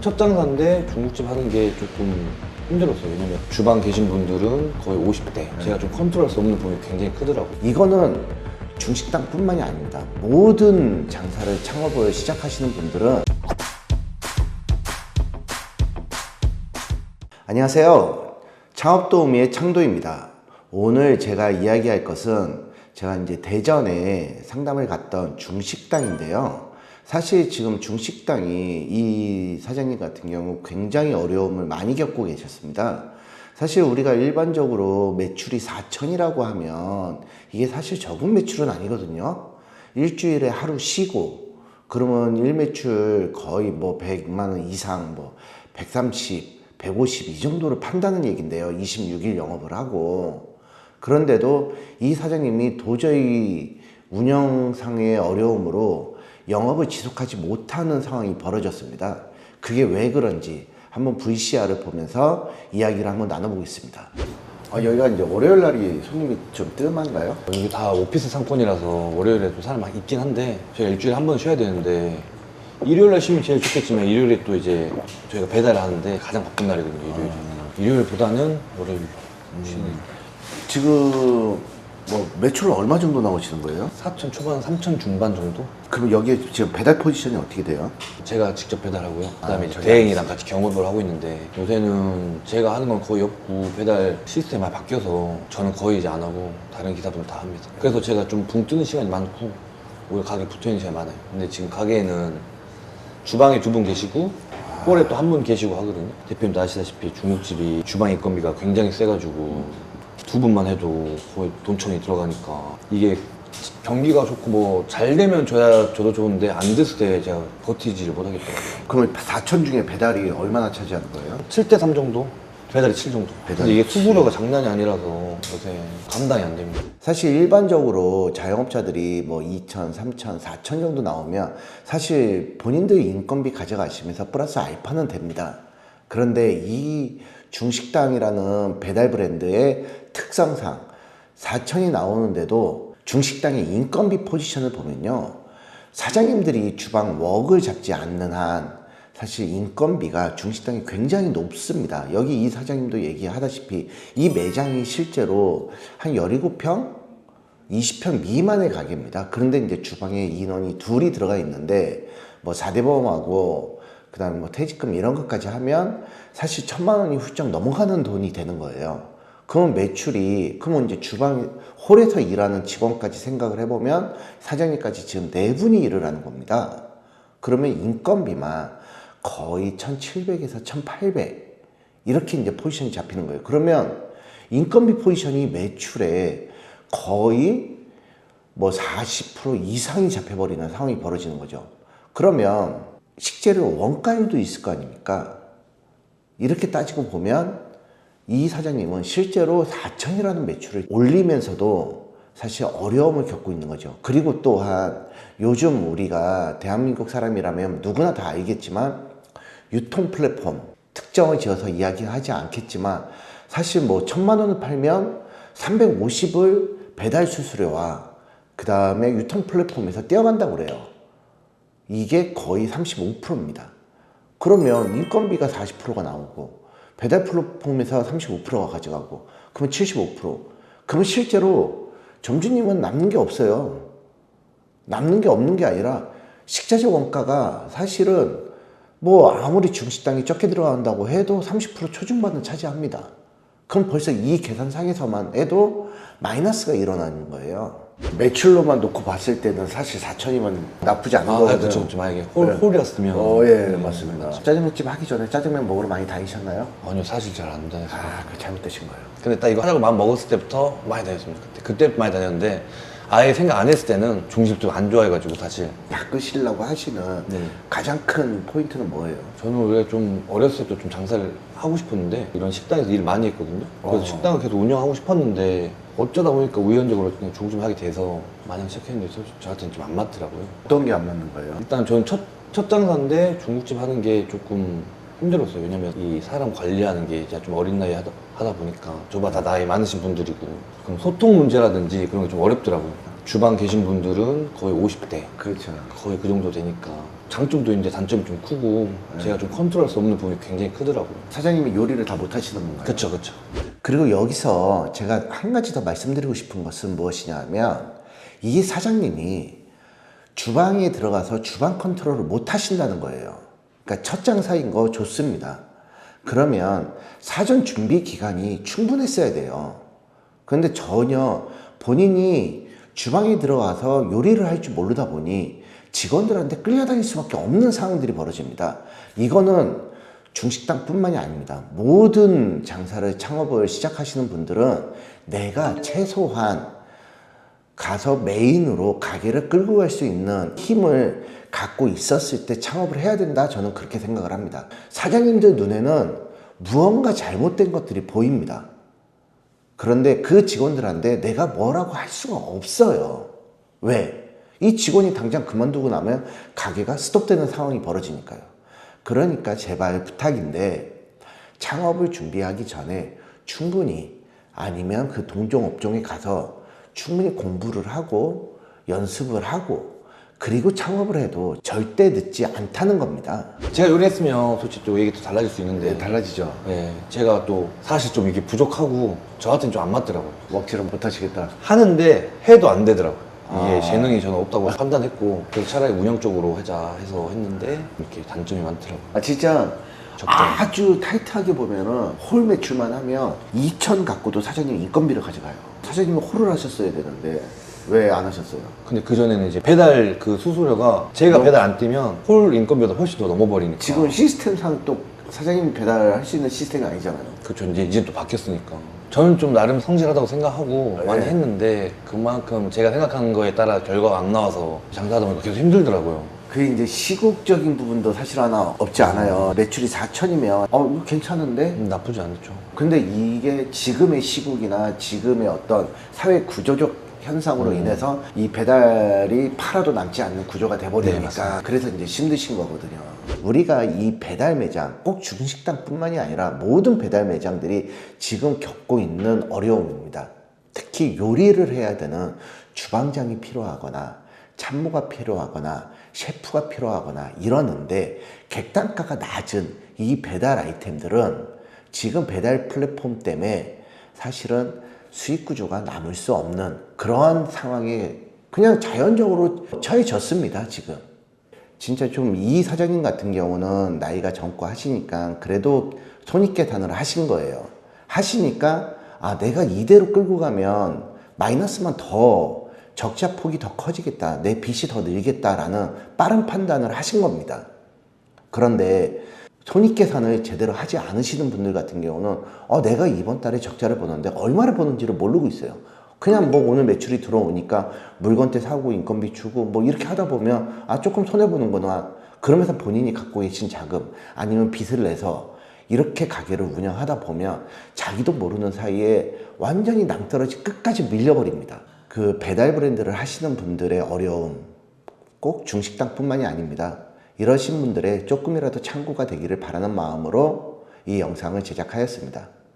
첫 장사인데 중국집 하는 게 조금 힘들었어요. 왜냐면 주방 계신 분들은 거의 50대. 제가 좀 컨트롤할 수 없는 부분이 굉장히 크더라고요. 이거는 중식당뿐만이 아닙니다. 모든 장사를 창업을 시작하시는 분들은 안녕하세요. 창업도우미의 창도입니다. 오늘 제가 이야기할 것은 제가 이제 대전에 상담을 갔던 중식당인데요. 사실 지금 중식당이 이 사장님 같은 경우 굉장히 어려움을 많이 겪고 계셨습니다. 사실 우리가 일반적으로 매출이 4천이라고 하면 이게 사실 적은 매출은 아니거든요. 일주일에 하루 쉬고 그러면 일매출 거의 뭐 100만 원 이상 뭐 130, 150 이 정도를 판다는 얘긴데요. 26일 영업을 하고. 그런데도 이 사장님이 도저히 운영상의 어려움으로 영업을 지속하지 못하는 상황이 벌어졌습니다. 그게 왜 그런지 한번 VCR을 보면서 이야기를 한번 나눠보겠습니다. 여기가 이제 월요일 날이 손님이 좀 뜸한가요? 여기 다 오피스 상권이라서 월요일에 좀 사람 많이 있긴 한데 저희가 일주일에 한 번 쉬어야 되는데 일요일 날 쉬면 제일 좋겠지만 일요일에 또 이제 저희가 배달을 하는데 가장 바쁜 날이거든요. 일요일보다는 월요일 쉬는 지금 뭐 매출 얼마 정도 나오시는 거예요? 4천 초반, 3천 중반 정도? 그럼 여기 지금 배달 포지션이 어떻게 돼요? 제가 직접 배달하고요. 그다음에 이제 대행이랑 같이 경험을 하고 있는데 요새는 제가 하는 건 거의 없고 배달 시스템이 많이 바뀌어서 저는 거의 이제 안 하고 다른 기사분들 다 합니다. 그래서 제가 좀 붕 뜨는 시간이 많고 오히려 가게에 붙어있는 시간이 많아요. 근데 지금 가게에는 주방에 2분 계시고 홀에 또 1분 계시고 하거든요. 대표님도 아시다시피 중국집이 주방 인건비가 굉장히 세가지고 2분만 해도 거의 돈천이 들어가니까 이게 경기가 좋고 뭐 잘 되면 저도 좋은데 안 됐을 때 제가 버티지를 못하겠더라고요. 그러면 4천 중에 배달이 얼마나 차지하는 거예요? 7대3 정도? 배달이 7 정도. 배달이 근데 이게 7. 수수료가 장난이 아니라서 요새 감당이 안 됩니다. 사실 일반적으로 자영업자들이 뭐 2천, 3천, 4천 정도 나오면 사실 본인들 인건비 가져가시면서 플러스 알파는 됩니다. 그런데 이 중식당이라는 배달 브랜드의 특성상 4천이 나오는데도 중식당의 인건비 포지션을 보면요. 사장님들이 주방 웍을 잡지 않는 한 사실 인건비가 중식당이 굉장히 높습니다. 여기 이 사장님도 얘기하다시피 이 매장이 실제로 한 17평? 20평 미만의 가게입니다. 그런데 이제 주방에 인원이 둘이 들어가 있는데 뭐 4대 보험하고 그 다음에 뭐 퇴직금 이런 것까지 하면 사실 1,000만 원이 훌쩍 넘어가는 돈이 되는 거예요. 그러면 매출이, 그러면 이제 주방, 홀에서 일하는 직원까지 생각을 해보면 사장님까지 지금 4분이 일을 하는 겁니다. 그러면 인건비만 거의 1,700에서 1,800 이렇게 이제 포지션이 잡히는 거예요. 그러면 인건비 포지션이 매출에 거의 뭐 40% 이상이 잡혀버리는 상황이 벌어지는 거죠. 그러면 식재료 원가율도 있을 거 아닙니까? 이렇게 따지고 보면 이 사장님은 실제로 4천이라는 매출을 올리면서도 사실 어려움을 겪고 있는 거죠. 그리고 또한 요즘 우리가 대한민국 사람이라면 누구나 다 알겠지만 유통 플랫폼 특정을 지어서 이야기하지 않겠지만 사실 뭐 1,000만 원을 팔면 350을 배달 수수료와 그 다음에 유통 플랫폼에서 떼어간다고 그래요. 이게 거의 35%입니다. 그러면 인건비가 40%가 나오고 배달 플랫폼에서 35%가 가져가고 그러면 75%. 그러면 실제로 점주님은 남는 게 없어요. 남는 게 없는 게 아니라 식자재 원가가 사실은 뭐 아무리 중식당이 적게 들어간다고 해도 30% 초중반은 차지합니다. 그럼 벌써 이 계산상에서만 해도 마이너스가 일어나는 거예요. 매출로만 놓고 봤을 때는 사실 4천이면 나쁘지 않은 거거든요. 그렇죠. 만약에 홀이었으면. 예, 맞습니다. 짜장면집 하기 전에 짜장면 먹으러 많이 다니셨나요? 아니요, 사실 잘 안 다녔어요. 그 잘못되신 거예요. 근데 딱 이거 하라고 마음 먹었을 때부터 많이 다녔습니다. 그때 많이 다녔는데 아예 생각 안 했을 때는 중식 좀 안 좋아해가지고 사실. 바꾸시려고 하시는 가장 큰 포인트는 뭐예요? 저는 원래 좀 어렸을 때부터 좀 장사를 하고 싶었는데 이런 식당에서 일을 많이 했거든요. 그래서 식당을 계속 운영하고 싶었는데 어쩌다 보니까 우연적으로 그냥 중국집을 하게 돼서 마냥 시작했는데 저한테는 좀 안 맞더라고요. 어떤 게 안 맞는 거예요? 일단 저는 첫 장사인데 중국집 하는 게 조금 힘들었어요. 왜냐면 이 사람 관리하는 게 이제 좀 어린 나이에 하다 보니까 저보다 다 나이 많으신 분들이고 그럼 소통 문제라든지 그런 게 좀 어렵더라고요. 주방 계신 분들은 거의 50대 그렇죠. 거의 그 정도 되니까 장점도 있는데 단점이 좀 크고 제가 좀 컨트롤할 수 없는 부분이 굉장히 크더라고요. 사장님이 요리를 다 못 하시는 건가요? 그쵸 그쵸. 그리고 여기서 제가 한 가지 더 말씀드리고 싶은 것은 무엇이냐면 이 사장님이 주방에 들어가서 주방 컨트롤을 못 하신다는 거예요. 그러니까 첫 장사인 거 좋습니다. 그러면 사전 준비 기간이 충분했어야 돼요. 그런데 전혀 본인이 주방에 들어가서 요리를 할 줄 모르다 보니 직원들한테 끌려다닐 수밖에 없는 상황들이 벌어집니다. 이거는 중식당뿐만이 아닙니다. 모든 장사를 창업을 시작하시는 분들은 내가 최소한 가서 메인으로 가게를 끌고 갈 수 있는 힘을 갖고 있었을 때 창업을 해야 된다. 저는 그렇게 생각을 합니다. 사장님들 눈에는 무언가 잘못된 것들이 보입니다. 그런데 그 직원들한테 내가 뭐라고 할 수가 없어요. 왜? 이 직원이 당장 그만두고 나면 가게가 스톱되는 상황이 벌어지니까요. 그러니까 제발 부탁인데 창업을 준비하기 전에 충분히 아니면 그 동종 업종에 가서 충분히 공부를 하고 연습을 하고 그리고 창업을 해도 절대 늦지 않다는 겁니다. 제가 요리했으면 솔직히 또 얘기 또 달라질 수 있는데 달라지죠. 네, 제가 또 사실 좀 이게 부족하고 저한테는 좀 안 맞더라고요. 억지로 못 하시겠다. 하는데 해도 안 되더라고요. 이게 재능이 저는 없다고 판단했고 그래서 차라리 운영 쪽으로 하자 해서 했는데 이렇게 단점이 많더라고요. 아 진짜 적정. 아주 타이트하게 보면은 홀 매출만 하면 2천 갖고도 사장님 인건비를 가져가요. 사장님은 홀을 하셨어야 되는데 왜 안 하셨어요? 근데 그전에는 이제 배달 그 수수료가 제가 배달 안 뛰면 홀 인건비보다 훨씬 더 넘어버리니까. 지금 시스템상 또 사장님이 배달할 수 있는 시스템이 아니잖아요. 그렇죠. 이제 또 바뀌었으니까. 저는 좀 나름 성실하다고 생각하고 네. 많이 했는데 그만큼 제가 생각하는 거에 따라 결과가 안 나와서 장사하다 보니까 계속 힘들더라고요. 그 이제 시국적인 부분도 사실 하나 없지 않아요. 매출이 4천이면 이거 괜찮은데? 나쁘지 않죠. 근데 이게 지금의 시국이나 지금의 어떤 사회 구조적 현상으로 인해서 이 배달이 팔아도 남지 않는 구조가 네, 돼버리니까 맞습니다. 그래서 이제 힘드신 거거든요. 우리가 이 배달 매장 꼭 중식당뿐만이 아니라 모든 배달 매장들이 지금 겪고 있는 어려움입니다. 특히 요리를 해야 되는 주방장이 필요하거나 참모가 필요하거나 셰프가 필요하거나 이러는데 객단가가 낮은 이 배달 아이템들은 지금 배달 플랫폼 때문에 사실은 수익 구조가 남을 수 없는 그러한 상황에 그냥 자연적으로 처해졌습니다, 지금. 진짜 좀 이 사장님 같은 경우는 나이가 젊고 하시니까 그래도 손익 계산을 하신 거예요. 하시니까 내가 이대로 끌고 가면 마이너스만 더 적자 폭이 더 커지겠다. 내 빚이 더 늘겠다라는 빠른 판단을 하신 겁니다. 그런데 손익계산을 제대로 하지 않으시는 분들 같은 경우는 내가 이번 달에 적자를 보는데 얼마를 버는지를 모르고 있어요. 그냥 뭐 오늘 매출이 들어오니까 물건대 사고 인건비 주고 뭐 이렇게 하다 보면 조금 손해보는구나. 그러면서 본인이 갖고 계신 자금 아니면 빚을 내서 이렇게 가게를 운영하다 보면 자기도 모르는 사이에 완전히 낭떠러지 끝까지 밀려버립니다. 그 배달 브랜드를 하시는 분들의 어려움 꼭 중식당뿐만이 아닙니다. 이러신 분들의 조금이라도 참고가 되기를 바라는 마음으로 이 영상을 제작하였습니다.